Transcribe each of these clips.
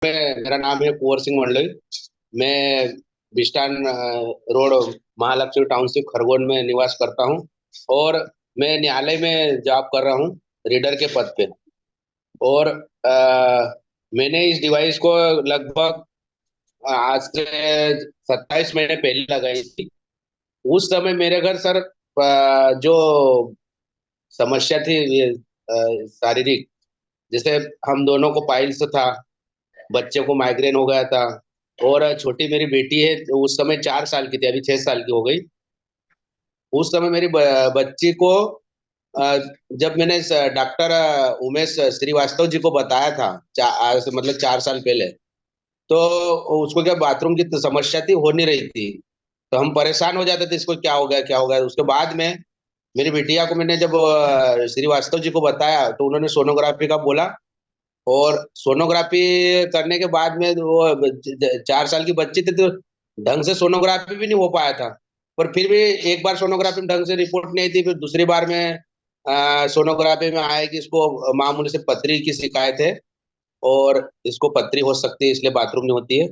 मेरा नाम है कुंवर सिंह मंडल। मैं बिस्टान रोड, महालक्ष्मी टाउनशिप, खरगोन में निवास करता हूँ। और मैं न्यायालय में जॉब कर रहा हूँ, रीडर के पद पे। और मैंने इस डिवाइस को लगभग आज से 27 महीने पहले लगाई थी। उस समय मेरे घर सर जो समस्या थी ये शारीरिक, जैसे हम दोनों को पाइल्स था, बच्चे को माइग्रेन हो गया था। और छोटी मेरी बेटी है, तो उस समय 4 साल की थी, अभी 6 साल की हो गई। उस समय मेरी बच्ची को अ, जब मैंने डॉक्टर उमेश श्रीवास्तव जी को बताया था, आज से मतलब 4 साल पहले, तो उसको क्या बाथरूम की तो समस्या थी, हो नहीं रही थी। तो हम परेशान हो जाते थे, इसको क्या हो गया क्या हो गया। उसके बाद में मेरी बिटिया को मैंने जब श्रीवास्तव जी को बताया, तो उन्होंने सोनोग्राफी का बोला। और सोनोग्राफी करने के बाद में वो 4 साल की बच्ची थी, तो ढंग से सोनोग्राफी भी नहीं हो पाया था। पर फिर भी एक बार सोनोग्राफी में ढंग से रिपोर्ट नहीं आई थी, फिर दूसरी बार में सोनोग्राफी में आया कि इसको मामूली से पथरी की शिकायत है, और इसको पथरी हो सकती है, इसलिए बाथरूम नहीं होती है।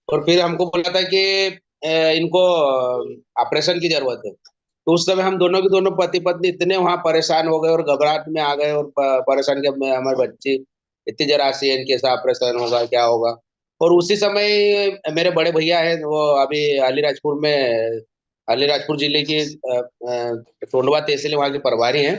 और फिर हमको बोला था कि इनको ऑपरेशन की जरूरत है। तो उस समय हम दोनों के दोनों पति पत्नी इतने वहां परेशान हो गए और घबराहट में आ गए, और परेशान कि अब हमारी बच्ची इतनी जरा सी है, इनके साथ ऑपरेशन होगा क्या होगा। और उसी समय मेरे बड़े भैया हैं, वो अभी अलीराजपुर में, अलीराजपुर जिले की टोंडवा तहसील वहाँ के प्रभारी हैं।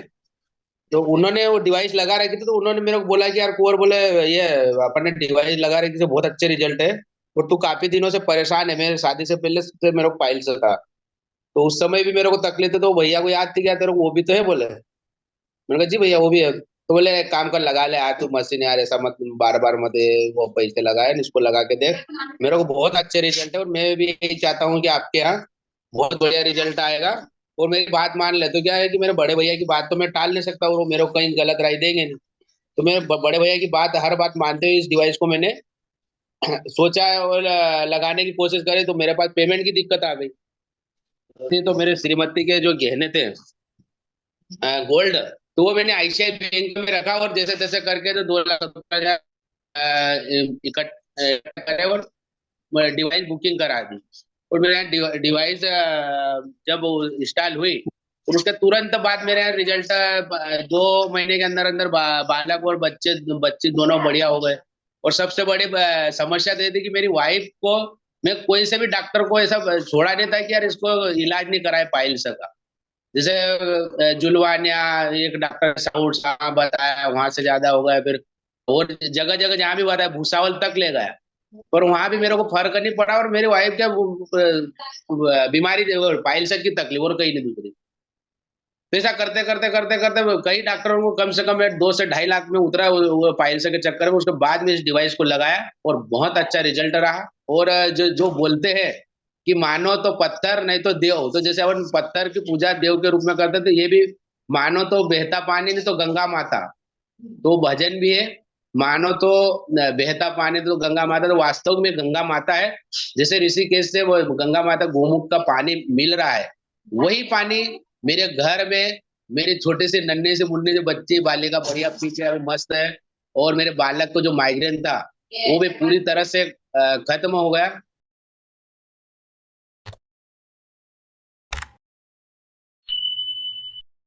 तो उन्होंने वो डिवाइस लगा रखी थी, तो उन्होंने मेरे को बोला कि यार कुंवर, बोले ये अपन ने डिवाइस लगा रखी से बहुत अच्छे रिजल्ट है, और तू काफी दिनों से परेशान है, मेरे शादी से पहले से मेरे को पाइल्स था। तो उस समय भी मेरे को तकलीफ थी, तो भैया को याद थी क्या तेरे को, वो भी तो है बोले। मैंने कहा जी भैया वो भी है। तो बोले एक काम कर, लगा ले यार तू मशीन, यार ऐसा मत बार बार मत वो पैसे लगाए, इसको लगा के देख, मेरे को बहुत अच्छे रिजल्ट है। और मैं भी यही चाहता हूँ कि आपके यहाँ बहुत बढ़िया रिजल्ट आएगा। और मेरी बात मान ले। तो क्या है कि मेरे बड़े भैया की बात तो मैं टाल नहीं सकता, और वो मेरे को कहीं गलत राय देंगे नहीं। तो मैं बड़े भैया की बात, हर बात मानते हुए इस डिवाइस को मैंने सोचा है, और लगाने की कोशिश करी। तो मेरे पास पेमेंट की दिक्कत आ गई थी, तो मेरे श्रीमती के जो गहने थे, गोल्ड, तो वो मैंने आईसीआई बैंक में रखा, और जैसे तैसे करके तो 2 लाख इकट्ठा करे, और डिवाइस बुकिंग करा दी। और मेरे यहाँ डिवाइस जब इंस्टॉल हुई, और उसके तुरंत बाद मेरे यहाँ रिजल्ट 2 महीने के अंदर अंदर बालक और बच्चे बच्चे दोनों बढ़िया हो गए। और सबसे बड़ी समस्या तो ये थी कि मेरी वाइफ को, मैं कोई से भी डॉक्टर को ऐसा छोड़ा नहीं था कि यार इसको इलाज नहीं कराए पाइल्स का। जैसे जुलवानिया, एक डॉक्टर साउथ साहब बताया, वहां से ज्यादा हो गया। फिर और जगह जगह जहाँ भी बताया, भूसावल तक ले गया, पर वहां भी मेरे को फर्क नहीं पड़ा। और मेरी वाइफ क्या बीमारी पाइल्स की तकलीफ, और कहीं नहीं दूसरी। तो ऐसा करते करते करते करते कई डॉक्टरों को कम से कम 2 से 2.5 लाख में उतरा वो पाइल्स के चक्कर में। उसके बाद में इस डिवाइस को लगाया, और बहुत अच्छा रिजल्ट रहा। और जो जो बोलते हैं कि मानो तो पत्थर, नहीं तो देव, तो जैसे अपन पत्थर की पूजा देव के रूप में करते थे, ये भी मानो तो बहता पानी, नहीं तो गंगा माता। तो भजन भी है, मानो तो बहता पानी तो गंगा माता, तो वास्तव में गंगा माता है। जैसे ऋषिकेश से वो गंगा माता गोमुख का पानी मिल रहा है, वही पानी मेरे घर में मेरी छोटे से नन्हे से मुन्ने जो बच्चे बालिका बढ़िया पीछे अभी मस्त है। और मेरे बालक को जो माइग्रेन था, वो भी पूरी तरह से खत्म हो गया।